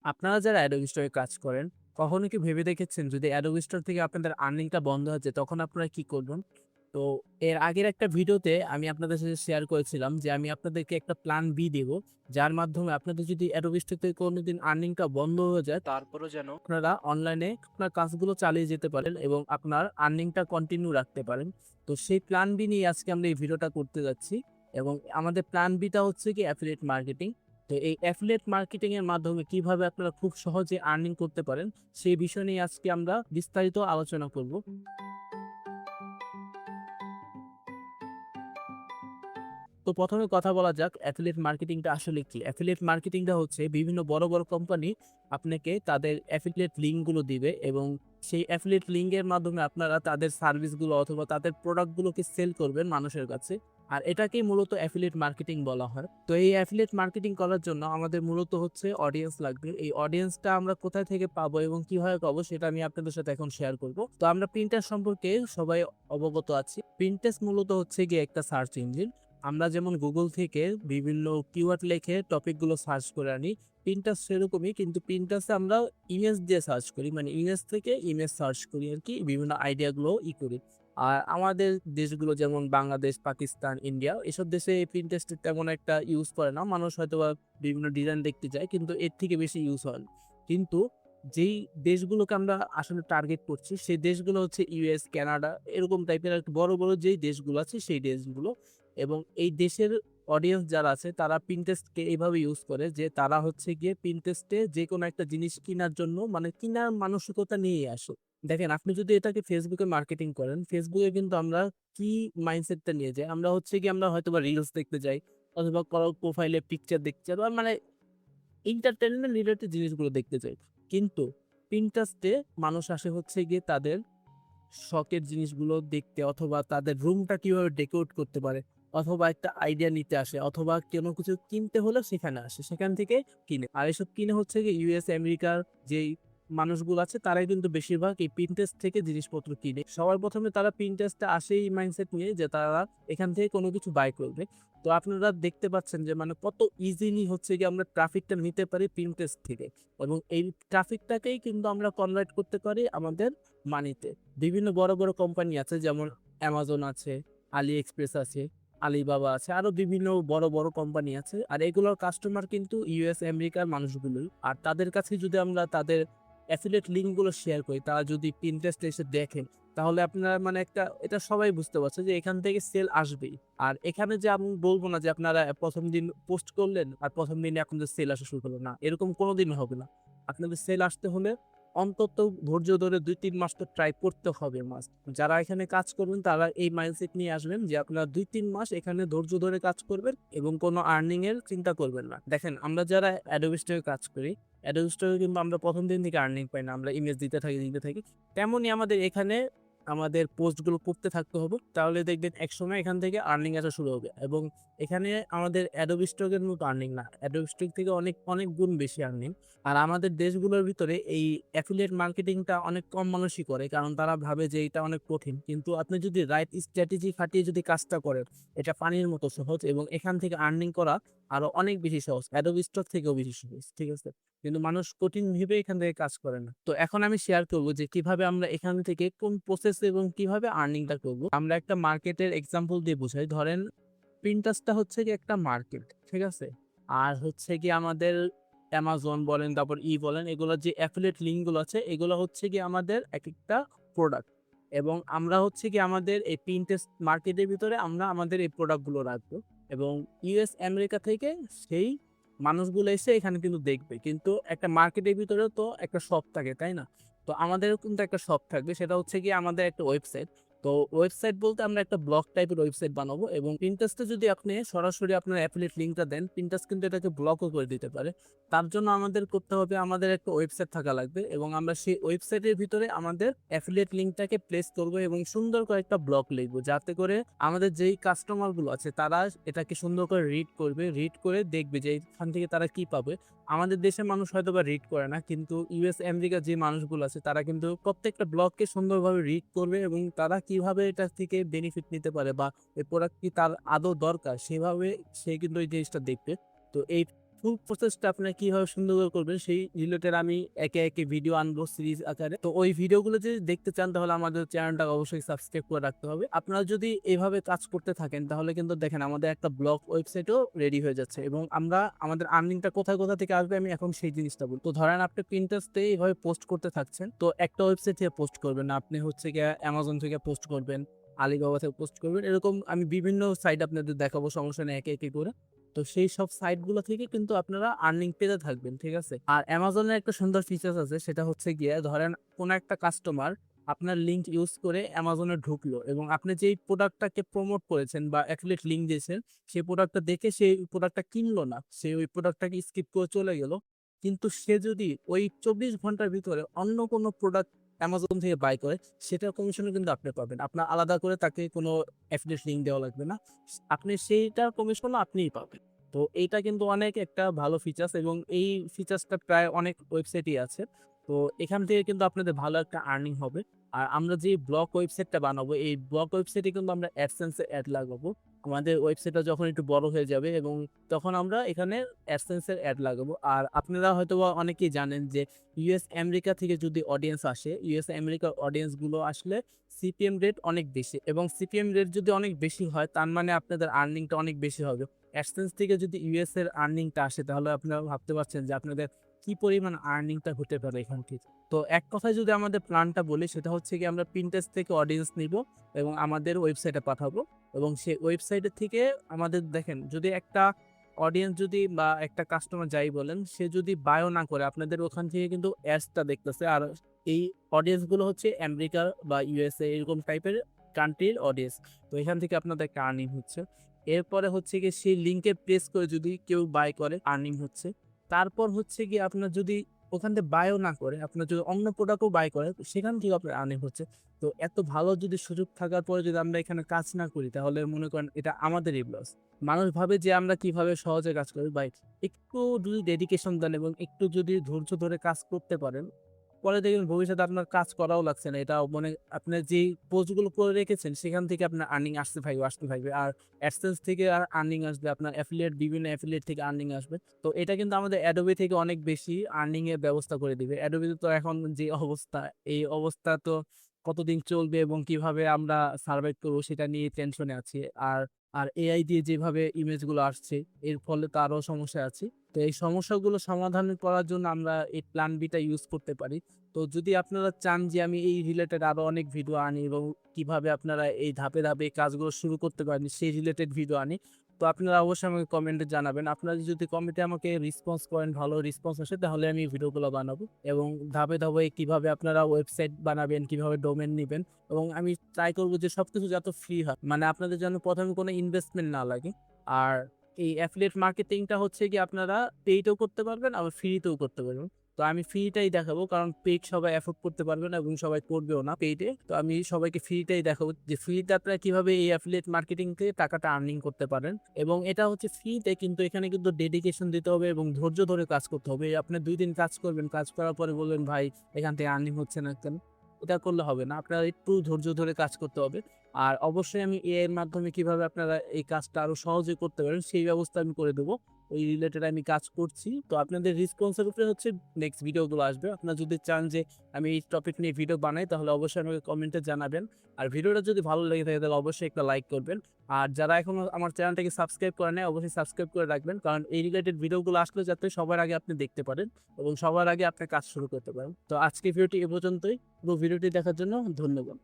আপনারা যারা Adobe Store এ কাজ করেন, কখনো কি ভেবে দেখেছেন যদি Adobe Store থেকে আপনাদের আর্নিংটা বন্ধ হয়ে যায় তখন আপনারা কি করবেন? তো এর আগের একটা ভিডিওতে আমি আপনাদের সাথে শেয়ার করেছিলাম যে আমি আপনাদেরকে একটা প্ল্যান বি দেব। যার মাধ্যমে আপনাদের যদি Adobe Store থেকে কোনদিন আর্নিংটা বন্ধ হয়ে যায় তারপরেও যেন আপনারা অনলাইনে আপনার কাজগুলো চালিয়ে যেতে পারেন এবং আপনার আর্নিংটা কন্টিনিউ রাখতে পারেন। তো সেই প্ল্যান বি নিয়ে আজকে আমরা এই ভিডিওটা করতে যাচ্ছি এবং আমাদের প্ল্যান বিটা হচ্ছে কি অ্যাফিলিয়েট মার্কেটিং। তো এই অ্যাফিলিয়েট মার্কেটিং এর মাধ্যমে কিভাবে আপনারা খুব সহজে আর্নিং করতে পারেন সেই বিষয় নিয়ে আজকে আমরা বিস্তারিত আলোচনা করব। তো ১ম এ কথা বলা যাক অ্যাফিলিয়েট মার্কেটিংটা আসলে কি? অ্যাফিলিয়েট মার্কেটিংটা হচ্ছে বিভিন্ন বড়, বড় কোম্পানি আপনাকে তাদের অ্যাফিলিয়েট লিঙ্ক গুলো দিবে এবং সেই অ্যাফিলিয়েট লিঙ্ক এর মাধ্যমে আপনারা তাদের সার্ভিসগুলো অথবা তাদের প্রোডাক্ট গুলোকে সেল করবেন মানুষের কাছে। আর এটাকেই মূলত অ্যাফিলিয়েট মার্কেটিং বলা হয়। তো এই অ্যাফিলিয়েট মার্কেটিং করার জন্য আমাদের মূলত হচ্ছে অডিয়েন্স লাগবে। এই অডিয়েন্সটা আমরা কোথায় থেকে পাবো এবং কিভাবে পাবো সেটা আমি আপনাদের সাথে এখন শেয়ার করব। তো আমরা Pinterest সম্পর্কে সবাই অবগত আছি। Pinterest মূলত হচ্ছে গিয়ে একটা সার্চ ইঞ্জিন। আমরা যেমন গুগল থেকে বিভিন্ন কিওয়ার্ড লিখে টপিকগুলো সার্চ করে আনি, Pinterest সেরকমই কিন্তু Pinterest এ আমরা ইমেজ দিয়ে সার্চ করি। মানে ইমেজ থেকে ইমেজ সার্চ করি আরকি বিভিন্ন আইডিয়াগুলো করি। আর আমাদের দেশগুলো যেমন বাংলাদেশ, পাকিস্তান, ইন্ডিয়া এসব দেশে Pinterest তেমন একটা ইউজ করে না। মানুষ হয়তোবা বিভিন্ন ডিজাইন দেখতে যায় কিন্তু এর থেকে বেশি ইউজ হয় না। কিন্তু যেই দেশগুলোকে আমরা আসলে টার্গেট করছি সেই দেশগুলো হচ্ছে ইউএস, কানাডা এরকম টাইপের আরকি বড়, বড় যেই দেশগুলো আছে সেই দেশগুলো। এবং এই দেশের অডিয়েন্স যারা আছে তারা Pinterest কে এভাবে ইউজ করে যে তারা হচ্ছে গিয়ে Pinterest এ যেকোনো একটা জিনিস কিনার জন্য মানে কিনার মানসিকতা নিয়ে আসে। দেখেন আপনি যদি এটাকে Facebook এ মার্কেটিং করেন, Facebook এ কিন্তু আমরা কি মাইন্ডসেটটা নিয়ে যাই? আমরা হচ্ছে গিয়ে আমরা হয়তোবা রিলস দেখতে যাই অথবা কারো প্রোফাইলে পিকচার দেখতে যাই বা মানে এন্টারটেইনমেন্ট রিলেটেড জিনিসগুলো দেখতে চাই। কিন্তু Pinterest এ মানুষ আসে হচ্ছে গিয়ে তাদের শখের জিনিসগুলো দেখতে অথবা তাদের রুমটা কিভাবে ডেকোরেট করতে পারে অথবা একটা আইডিয়া নিতে আসে অথবা কোনো কিছু কিনতে হলে সেখানে আসে সেখান থেকে কিনে আর এসব কিনে হচ্ছে কি ইউএস আমেরিকার যেই মানুষগুলো আছে তারাই কিন্তু বেশিরভাগ এই Pinterest থেকে জিনিসপত্র কিনে সবার প্রথমে তারা Pinterest আসে এই মাইন্ডসেট নিয়ে যে তারা এখান থেকে কোনো কিছু বাই করবে। তো আপনারা দেখতে পাচ্ছেন যে মানে কত ইজিলি হচ্ছে কি আমরা ট্রাফিকটা নিতে পারি Pinterest থেকে এবং এই ট্রাফিকটাকেই কিন্তু আমরা কনভার্ট করতে পারি আমাদের মানিতে। বিভিন্ন বড়, বড় কোম্পানি আছে যেমন Amazon আছে, AliExpress আছে, Alibaba আছে। আরো বিভিন্ন বড়, বড় কোম্পানি আছে। আর এগুলোর কাস্টমার কিন্তু ইউএস আমেরিকার মানুষগুলোই। আর তাদের কাছে যদি আমরা তাদের অ্যাফিলিয়েট লিঙ্ক গুলো শেয়ার করি, তারা যদি Pinterest এ এসে দেখেন, তাহলে আপনারা মানে একটা এটা সবাই বুঝতে পারছে যে এখান থেকে সেল আসবেই। আর এখানে যে আমি বলব না যে আপনারা ১ম দিন পোস্ট করলেন আর ১ম দিনে এখন যে সেল আসা শুরু করলো না, এরকম কোনদিনই হবে না। আপনাদের সেল আসতে হলে অন্তত ধৈর্য ধরে ২-৩ মাস তো ট্রাই করতে হবে মাস্ট। যারা এখানে কাজ করবেন তারা এই মাইন্ডসেট নিয়ে আসবেন যে আপনারা ২-৩ মাস এখানে ধৈর্য ধরে কাজ করবেন এবং কোনো আর্নিং এর চিন্তা করবেন না। দেখেন আমরা যারা Adobe Store এ কাজ করি, Adobe Store এ কিন্তু আমরা ১ম দিন থেকে আর্নিং পাই না। আমরা ইমেজ দিতে থাকি, দিতে থাকি। তেমনই আমাদের এখানে আমাদের পোস্টগুলো করতে থাকতে হবে। তাহলে দেখবেন একসময় এখান থেকে আর্নিং আসা শুরু হবে এবং এখানে আমাদের Adobe Stock এর মতো আর্নিং না। Adobe Stock থেকে অনেক, অনেক গুণ বেশি আর্নিং। আর আমাদের দেশগুলোর ভিতরে এই অ্যাফিলিয়েট মার্কেটিংটা অনেক কম মানুষই করে। কারণ তারা ভাবে যে এটা অনেক কঠিন। কিন্তু আপনি যদি রাইট স্ট্র্যাটেজি খাটিয়ে যদি কাজটা করেন, এটা পানির মতো সহজ এবং এখান থেকে আর্নিং করা আরো অনেক বেশি সহজ। Adobe Stock থেকেও বেশি সহজ। ঠিক আছে? কিন্তু মানুষ কঠিন ভেবে এখান থেকে কাজ করে না। তো এখন আমি শেয়ার করব যে কিভাবে আমরা এখান থেকে কোন প্রসেস এবং কিভাবে আর্নিংটা করব। আমরা একটা মার্কেটের এক্সাম্পল দিয়ে বুঝাই। ধরেন Pinterest টা হচ্ছে গিয়ে একটা মার্কেট। ঠিক আছে? আর হচ্ছে গিয়ে আমাদের Amazon বলেন, তারপর বলেন এগুলোর যে অ্যাফিলিয়েট লিঙ্ক গুলো আছে এগুলো হচ্ছে গিয়ে আমাদের একেকটা প্রোডাক্ট। এবং আমরা হচ্ছে গিয়ে আমাদের এই Pinterest মার্কেটের ভিতরে আমরা আমাদের এই প্রোডাক্ট গুলো রাখবো। এবং ইউএস আমেরিকা থেকে সেই মানুষগুলো এসে এখানে কিন্তু দেখবে। কিন্তু একটা মার্কেটের ভিতরেও তো একটা শপ থাকে, তাই না? তো আমাদেরও কিন্তু একটা শপ থাকবে সেটা হচ্ছে গিয়ে আমাদের একটা ওয়েবসাইট। তো ওয়েবসাইট বলতে আমরা একটা ব্লগ টাইপের ওয়েবসাইট বানাবো এবং Pinterest এ যদি আপনি সরাসরি আপনার অ্যাফিলিয়েট লিঙ্কটা দেন, Pinterest কিন্তু এটাকে ব্লকও করে দিতে পারে। তার জন্য আমাদের করতে হবে আমাদের একটা ওয়েবসাইট থাকা লাগবে এবং আমরা সেই ওয়েবসাইটের ভিতরে আমাদের অ্যাফিলিয়েট লিঙ্কটাকে প্লেস করব এবং সুন্দর করে একটা ব্লগ লিখব। যাতে করে আমাদের যেই কাস্টমার গুলো আছে তারা এটাকে সুন্দর করে রিড করবে, রিড করে দেখবে যে এখান থেকে তারা কি পাবে। আমাদের দেশের মানুষ হয়তোবা রিড করে না কিন্তু ইউএস আমেরিকার যে মানুষগুলো আছে তারা কিন্তু প্রত্যেকটা ব্লগকে সুন্দরভাবে রিড করবে এবং তারা কিভাবে এটা থেকে বেনিফিট নিতে পারে বা এই প্রোডাক্ট কি তার আদৌ দরকার সেভাবে সে কিন্তু এই জিনিসটা দেখবে। তো এই ফুল প্রসেসটা আপনারা কিভাবে সুন্দর করে করবেন সেই রিলেটেড আমি একে একে ভিডিও আনবো সিরিজ আকারে। তো ওই ভিডিওগুলো যদি দেখতে চান তাহলে আমাদের চ্যানেলটা অবশ্যই সাবস্ক্রাইব করে রাখতে হবে। আপনারা যদি এভাবে কাজ করতে থাকেন তাহলে কিন্তু দেখেন আমাদের একটা ব্লগ ওয়েবসাইটও রেডি হয়ে যাচ্ছে এবং আমরা আমাদের আর্নিংটা কোথা থেকে আসবে আমি এখন সেই জিনিসটা বলবো। তো ধরেন আপনি Pinterest-এ এইভাবে পোস্ট করতে থাকছেন। তো একটা ওয়েবসাইট থেকে পোস্ট করবেন না। আপনি হচ্ছে গিয়ে Amazon থেকে পোস্ট করবেন, আলিবাবা থেকে পোস্ট করবেন। এরকম আমি বিভিন্ন সাইট আপনাদের দেখাবো, সমস্যা নেই, একে একে করে। তো সেই সব সাইটগুলো থেকে কিন্তু আপনারা আর্নিং পেতে থাকবেন, ঠিক আছে? আর অ্যামাজনের একটা সুন্দর ফিচার্স আছে, সেটা হচ্ছে গিয়ে ধরেন কোনো একটা কাস্টমার আপনার লিঙ্ক ইউজ করে অ্যামাজনে ঢুকলো এবং আপনি যেই প্রোডাক্টটাকে প্রমোট করেছেন বা অ্যাফিলিয়েট লিঙ্ক দিয়েছেন সেই প্রোডাক্টটা দেখে সেই প্রোডাক্টটা কিনলো না, সে ওই প্রোডাক্টটাকে স্কিপ করে চলে গেল। কিন্তু সে যদি ওই 24 ঘন্টার ভিতরে অন্য কোনো প্রোডাক্ট অ্যামাজন থেকে বাই করে, সেটার কমিশনও কিন্তু আপনি পাবেন। আপনার আলাদা করে তাকে কোনো অ্যাফিলিয়েট লিঙ্ক দেওয়া লাগবে না, আপনি সেইটার কমিশনও আপনিই পাবেন। তো এইটা কিন্তু অনেক একটা ভালো ফিচার্স এবং এই ফিচার্সটা প্রায় অনেক ওয়েবসাইটই আছে। তো এখান থেকে কিন্তু আপনাদের ভালো একটা আর্নিং হবে। আর আমরা যে ব্লগ ওয়েবসাইটটা বানাবো, এই ব্লগ ওয়েবসাইটে কিন্তু আমরা অ্যাডসেন্সে অ্যাড লাগাবো। আমাদের ওয়েবসাইটটা যখন একটু বড় হয়ে যাবে এবং তখন আমরা এখানে অ্যাডসেন্সের অ্যাড লাগাবো। আর আপনারা হয়তোবা অনেকেই জানেন যে ইউএস আমেরিকা থেকে যদি অডিয়েন্স আসে, ইউএস আমেরিকার অডিয়েন্সগুলো আসলে সিপিএম রেট অনেক বেশি এবং সিপিএম রেট যদি অনেক বেশি হয় তার মানে আপনাদের আর্নিংটা অনেক বেশি হবে। অ্যাডসেন্স থেকে যদি ইউএস এর আর্নিংটা আসে তাহলে আপনারা ভাবতে পারছেন যে আপনাদের কি পরিমাণ আর্নিংটা হতে পারে এখান থেকে। তো এক কথায় যদি আমাদের প্ল্যানটা বলি সেটা হচ্ছে কি আমরা Pinterest থেকে অডিয়েন্স নিব এবং আমাদের ওয়েবসাইটে পাঠাবো এবং সেই ওয়েবসাইটের থেকে আমাদের দেখেন যদি একটা অডিয়েন্স যদি বা একটা কাস্টমার যাই বলেন সে যদি বায়ো না করে আপনাদের ওখান থেকে কিন্তু অ্যাডসটা দেখতেছে। আর এই অডিয়েন্স গুলো হচ্ছে আমেরিকা বা ইউএসএ এরকম টাইপের কান্ট্রির অডিয়েন্স। তো এখান থেকে আপনাদের একটা আর্নিং হচ্ছে। এরপরে হচ্ছে গিয়ে সেই লিঙ্কে প্রেস করে যদি কেউ বাই করে আর্নিং হচ্ছে। তারপর হচ্ছে গিয়ে আপনার যদি ওখান থেকে বায়ও না করে আপনার যদি অন্য প্রোডাক্টও বাই করে সেখান থেকেও আপনার আর্নিং হচ্ছে। তো এত ভালো যদি সুযোগ থাকার পরে যদি আমরা এখানে কাজ না করি তাহলে মনে করেন এটা আমাদেরই লস। মানুষ ভাবে যে আমরা কিভাবে সহজে কাজ করি, ভাই একটু যদি ডেডিকেশন দেন এবং একটু যদি ধৈর্য ধরে কাজ করতে পারেন পরে দেখবেন ভবিষ্যতে আপনার কাজ করাও লাগছে না। এটা মানে আপনার যেই পোস্টগুলো করে রেখেছেন সেখান থেকে আপনার আর্নিং আসতে থাকবে। আর অ্যাডসেন্স থেকে আর আর্নিং আসবে, আপনার অ্যাফিলিয়েট বিভিন্ন অ্যাফিলিয়েট থেকে আর্নিং আসবে। তো এটা কিন্তু আমাদের অ্যাডোবি থেকে অনেক বেশি আর্নিং এর ব্যবস্থা করে দিবে। অ্যাডোবিতে তো এখন যে অবস্থা, এই অবস্থা তো কতদিন চলবে এবং কিভাবে আমরা সার্ভাইভ করবো সেটা নিয়ে টেনশনে আছি। আর আর এআই দিয়ে যেভাবে ইমেজগুলো আসছে এর ফলে তো আরো সমস্যা আছে। তো এই সমস্যাগুলো সমাধান করার জন্য আমরা এই প্ল্যান বিটা ইউজ করতে পারি। তো যদি আপনারা চান যে আমি এই রিলেটেড আরো অনেক ভিডিও আনি এবং কিভাবে আপনারা এই ধাপে ধাপে এই কাজগুলো শুরু করতে পারেন সেই রিলেটেড ভিডিও আনি, তো আপনারা অবশ্যই আমাকে কমেন্টে জানাবেন। আপনারা যদি কমেন্টে আমাকে রেসপন্স করেন, ভালো রেসপন্স আসে তাহলে আমি ভিডিওগুলো বানাবো এবং ধাপে ধাপে কিভাবে আপনারা ওয়েবসাইট বানাবেন, কিভাবে ডোমেন নিবেন এবং আমি ট্রাই করবো যে সবকিছু যাতে ফ্রি হয়, মানে আপনাদের যেন প্রথমে কোনো ইনভেস্টমেন্ট না লাগে। আর এই অ্যাফিলিয়েট মার্কেটিংটা হচ্ছে কি আপনারা পেইডও করতে পারবেন আবার ফ্রিতেও করতে পারবেন। তো আমি ফ্রিটাই দেখাবো কারণ পেইড সবাই এফোর্ড করতে পারবে না এবং সবাই করবেও না পেইডে। তো আমি সবাইকে ফ্রিটাই দেখাবো যে ফ্রিতে আপনারা কিভাবে এই অ্যাফিলিয়েট মার্কেটিং থেকে টাকাটা আর্নিং করতে পারেন এবং এটা হচ্ছে ফ্রিতে, কিন্তু এখানে কিন্তু ডেডিকেশন দিতে হবে এবং ধৈর্য ধরে কাজ করতে হবে। আপনি 2 দিন কাজ করবেন, কাজ করার পরে বলবেন ভাই এখান থেকে আর্নিং হচ্ছে না কেন, এটা করলে হবে না। আপনার একটু ধৈর্য ধরে কাজ করতে হবে। আর অবশ্যই আমি এআই এর মাধ্যমে কিভাবে আপনারা এই কাজটা আরো সহজে করতে পারেন সেই ব্যবস্থা আমি করে দেবো। ওই রিলেটেড আমি কাজ করছি। তো আপনাদের রেসপন্সের উপরে হচ্ছে নেক্সট ভিডিওগুলো আসবে। আপনারা যদি চান যে আমি এই টপিক নিয়ে ভিডিও বানাই তাহলে অবশ্যই আমাকে কমেন্টে জানাবেন। আর ভিডিওটা যদি ভালো লেগে থাকে তাহলে অবশ্যই একটা লাইক করবেন। আর যারা এখনো আমার চ্যানেলটাকে সাবস্ক্রাইব করে নাই অবশ্যই সাবস্ক্রাইব করে রাখবেন। কারণ এই রিলেটেড ভিডিওগুলো আসলে যাতে সবার আগে আপনি দেখতে পারেন এবং সবার আগে আপনি কাজ শুরু করতে পারেন। তো আজকের ভিডিওটি এ পর্যন্তই। পুরো ভিডিওটি দেখার জন্য ধন্যবাদ।